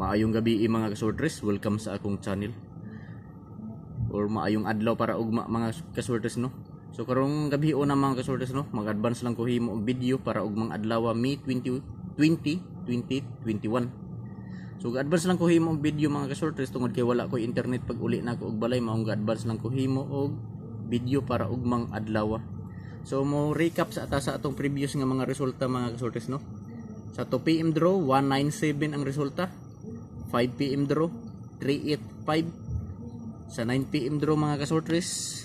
Maayong gabi mga kasortres, welcome sa akong channel. Or maayong adlaw para ugma mga kasortres no. So karong gabi na mga kasortres no, mag-advance lang ko himo og video para ugmang adlaw May 2021. So advance lang ko himo og video mga kasortres tungod kay wala ko internet pag uli na ko og balay, maong advance lang ko himo og video para ugmang adlaw. So mo recap sa atong previous nga mga resulta mga kasortres no. Sa 2 PM draw 197 ang resulta. 5 PM draw 385. Sa 9 PM draw mga kasortres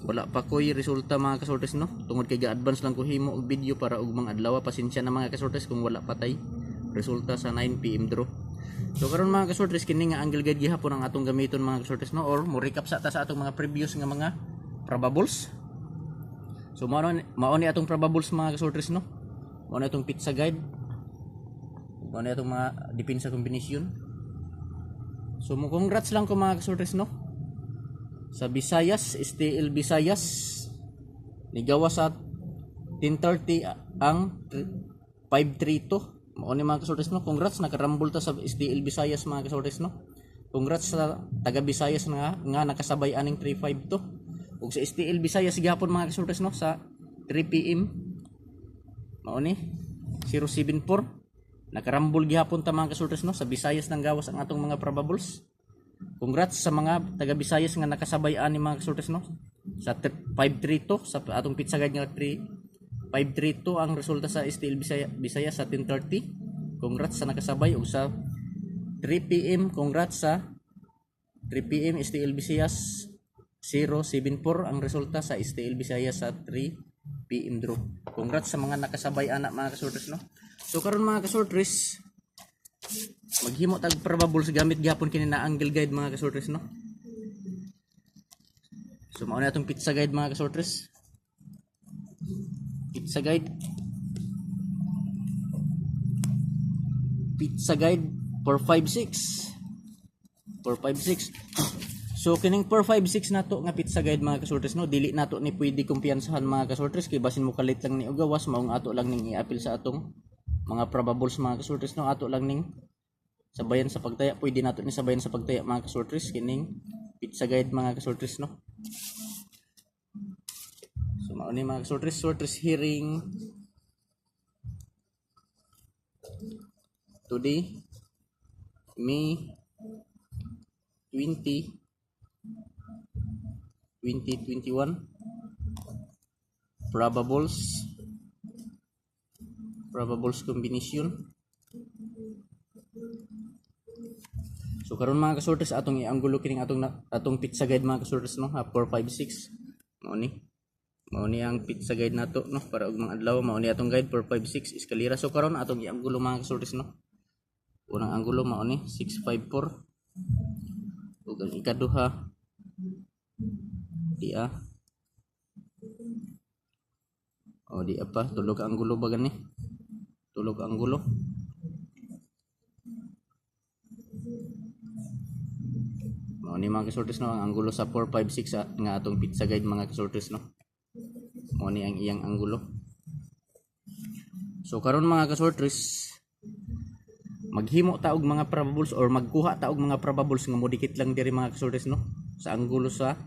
wala pa ko'y resulta mga kasortres no, tungod kay ga-advance lang ko himo og video para ugmang adlaw. Pasensya na mga kasortres kung wala patay resulta sa 9 PM draw. So karon mga kasortres kini nga angle guide gihapon ang atong gamiton mga kasortres no, or mo recap sa atong mga previous nga mga probables. So mao ni atong probables mga kasortres no, mao ni atong pizza guide, mao ni atong mga depensa kombinasyon. So mo congrats lang ko mga kasortres no. Sa Visayas, STL Visayas nigawa sa 10:30 ang 532. Mao ni mga kasortres no, congrats nakarambol ta sa STL Visayas mga kasortres no. Congrats sa taga Visayas nga nakasabay aning 352. Ug sa STL Visayas gihapon mga kasortres no sa 3 PM mao ni 074 nakarambol gihapon ta mga kasortres no, sa Visayas nang gawas ang atong mga probables. Congrats sa mga taga Visayas nga nakasabay ani mga kasortres no. Sa 532 sa atong pizza guide nga 532 ang resulta sa STL Visayas sa 10:30. Congrats sa nakasabay. Ug sa 3 PM congrats sa 3 PM STL Visayas 074 ang resulta sa STL Visayas sa 3 PM draw. Congrats sa mga nakasabay anak mga kasortres no. So karon mga kasortres maghimo tag probables gamit gihapon kini na angle guide mga kasortres no. So mao na atong pizza guide mga kasortres. Pizza guide 456. So kining 456 nato nga pizza guide mga kasortres no, dili nato ni pwede kumpiyansahan mga kasortres kay basin mo kalit lang ni ugawas maong ato lang ning i-appeal sa atong mga probables mga kasortres no, ato lang ning sabayan sa pagtaya, pwede nato ni sabayan sa pagtaya mga kasortres kining pizza guide mga kasortres no. So mao ni mga kasortres hearing today May 2021 probables combination. So karon mga kasortres atong ianggulo kining atong pizza guide mga kasortres no, 456 mao ni ang pizza guide nato no para ug mga adlaw. Mao ni atong guide 456 eskalera. So karon atong ianggulo mga kasortres no, unang anggulo mao ni 654 ug ang ikaduha di pa tulog ang anggulo ba gani, tulog ang anggulo. Mao ni mga kasortres no, ang anggulo sa 456 nga atong pizza guide mga kasortres no, mao ni ang iyang anggulo. So karon mga kasortres maghimo ta og mga probables or magkuha ta og mga probables nga modikit lang diri mga kasortres no, sa anggulo sa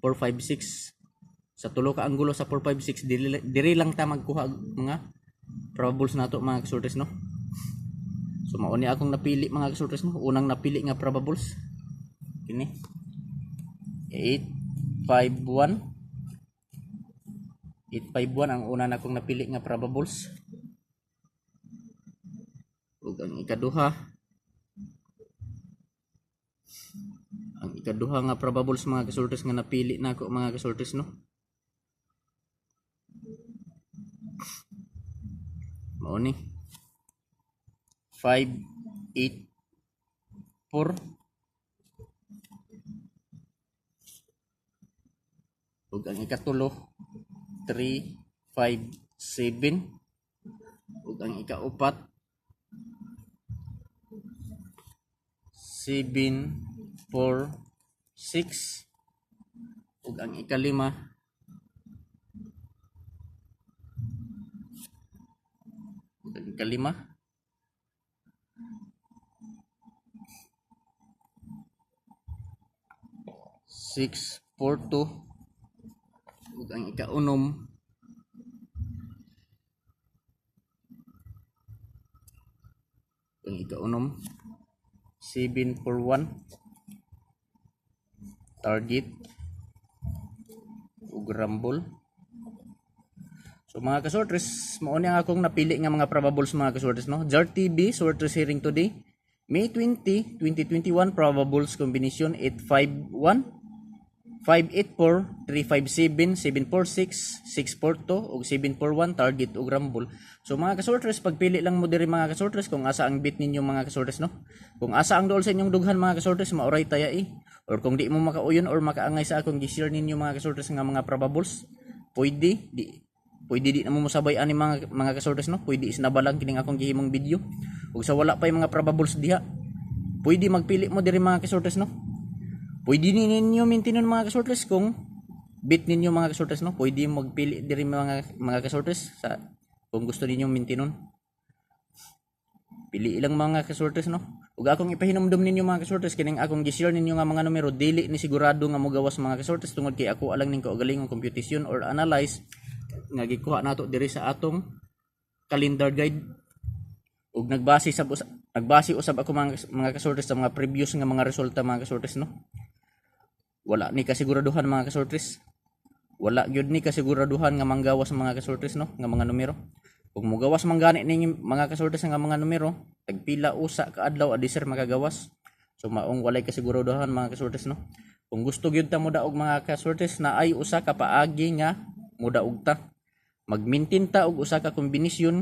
456. Sa tulo ka anggulo sa 456 diri lang ta magkuha og mga probables nato mga kasortres no. So mao ni akong napili mga kasortres no, unang napili nga probables kini 851 ang una na akong napili nga probables. Ug ang ikaduha nga probables mga kasortres nga napili nako mga kasortres no, mao ni 584 ug ang ikatulo 357 ug ang ikaupat 746 ug ang ikalima 5 642 ug ang ikaunom ang ikaunom 741 target ug rumble. So mga kasortres, mao ni ang akong napili nga mga probables mga kasortres, no. JAR TV sortres hearing today May 20, 2021 probables combination 851 584 357 746 642 ug 741 target ug rumble. So mga kasortres, pagpili lang mo diri mga kasortres kung asa ang bit ninyo mga kasortres, no. Kung asa ang dool sa inyong dughan mga kasortres, maoray tayai. Or kung di mo makauyon or makaangay sa akong gi-share ninyo mga kasortres nga mga probables, pwede di na mo musabay ani mga kasortres, no. Pwede isnabalang kining akong gihimong video. Ug sa wala pay mga probables diha, pwede magpili mo diri mga kasortres, no. Pwede ninyo maintinon mga kasortres kung bit ninyo mga kasortres, no. Pwede magpili diri mga kasortres sa kung gusto ninyo maintinon. Pili ilang mga kasortres, no. Ug akong ipahinumdum ninyo mga kasortres kining akong gi-share ninyo nga mga numero dili ni sigurado nga mogawas mga kasortres tungod kay ako alang ning kaugalingong computation or analyze nga gikuha nato diri sa atong calendar guide. Ug nagbase usab ako mga kasortres sa mga previous nga mga resulta mga kasortres, no. Wala ni kasiguraduhan mga kasortres. Wala gyud ni kasiguraduhan nga manggawas mga kasortres, no, nga mga numero. Kung mogawas man gani ning mga kasortres nga mga numero, tagpila usa ka adlaw adi sir makagawas. So maong walay kasiguraduhan mga kasortres, no. Kung gusto gyud ta mo daog mga kasortres na ay usa ka paagi nga mudaog ta, magmintin ta og usa ka kombinasyon,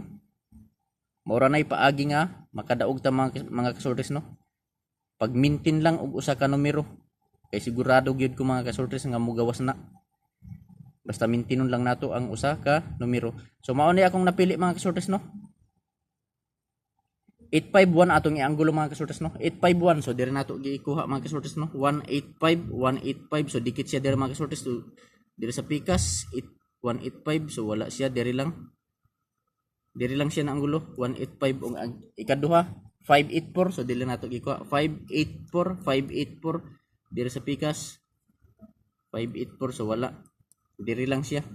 mora nay paagi nga makadaog ta mga kasortres, no. Pagmintin lang og usa ka numero kay sigurado gyud ko mga kasortres nga mogawas na. Basta mintinon lang nato ang usa ka numero. So mao ni akong napili mga kasortres, no. 851 atong ianggulo mga kasortres, no. 851 so diri nato giikuha mga kasortres, no. 185 185 so dikit siya diri mga kasortres. So diri sa pikas 185 so wala siya diri lang siya na anggulo 185 ug ikaduha 584 so dili nato gikuha 584 diri sa pikas 584 so wala diri lang siya.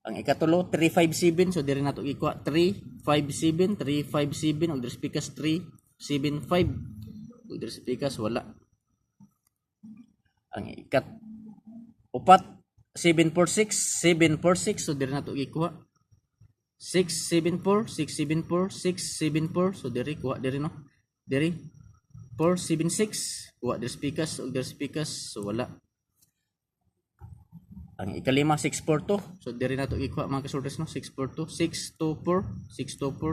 Ang ikatulo 357 so diri nato gikuha 357 ug diri sa pikas 375 ug diri sa pikas wala. Ang upat 746 so diri nato gikuha 674 so diri kuha diri, no. Diri 476 kuha diri sa pikas ug diri sa pikas so wala. Ang ikalima 642 so diri nato gikuha mga kasortres, no. 624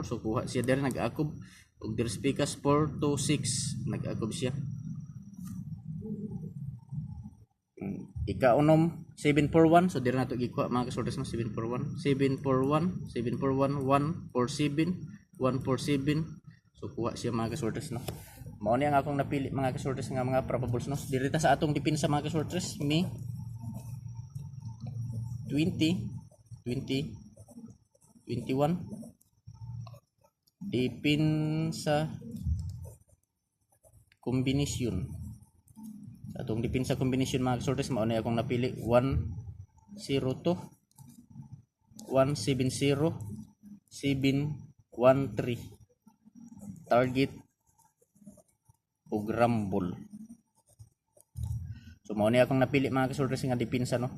so kuha siya diri nag-akob ug diri sa pikas 426 nag-akob siya. Ikaunom 741 so diri nato gikuha mga kasortres, no. 741 147 so kuha siya mga kasortres, no. Mao ni ang akong napili mga kasortres nga mga probables, no. Diri ta sa atong depensa mga kasortres May 2021 depensa kombinasyon. Sa atong depensa kombinasyon mga kasortres mao ni akong napili 102 170 713 target ug rumble. So mao ni akong napili mga kasortres nga depensa, no.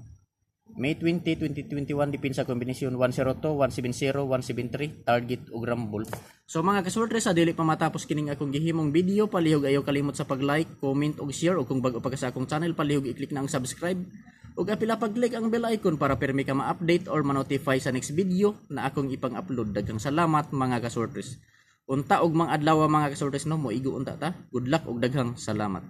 May 20, 2021 depensa kombinasyon 102 170 173 target ug rumble. So mga kasortres, sa dili pa matapos kining akong gihimong video, palihog ayaw kalimot sa pag-like, comment ug share, ug kung bago pa ka sa akong channel, palihog i-click na ang subscribe ug apila pag-click ang bell icon para permi ka ma-update or ma-notify sa next video na akong ipang-upload. Daghang salamat mga kasortres. Unta og mga adlaw mga kasortres, no, moigo unta ta. Good luck ug daghang salamat.